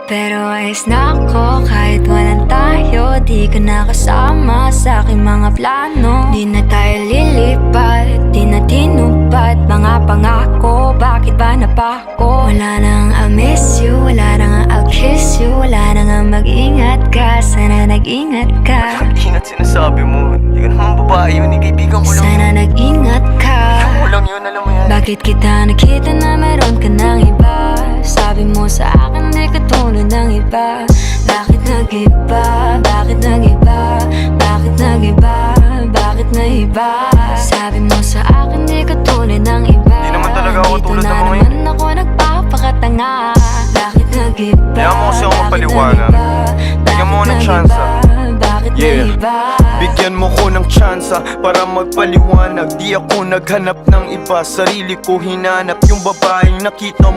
Pero ayos na ako kahit walang tayo. Di ka nakasama sa aking mga plano. Di na tayo lilipat, di na tinupad mga pangako. Bakit ba napako? Wala nang I'll miss you, wala nang I'll kiss you. Wala nang mag-ingat ka, sana nag-ingat ka. Ingat sinasabi mo, di ka naman babae yun, kaibigan ko lang. Sana nag-ingat ka. Ako lang yun, alam mo yan. Bakit kita nakita na meron ka ng iba? Sabi mo sa akin di ka tulad ng iba. Bakit nag-iba? Bakit nag-iba? Bakit nag-iba? Bakit nag-iba? Sabi mo sa akin di ka tulad ng iba. Di naman talaga ako tulad ng mga Dito na naman ako nagpapakatanga. Bakit nag-iba? Kaya mo kasi ako mapaliwanag. Bigyan mo ng tsansa. Bakit nag-iba? Bigyan mo ko ng tsansa para magpaliwanag. Di ako naghanap ng iba, sarili ko hinanap. Yung babaeng nakita mo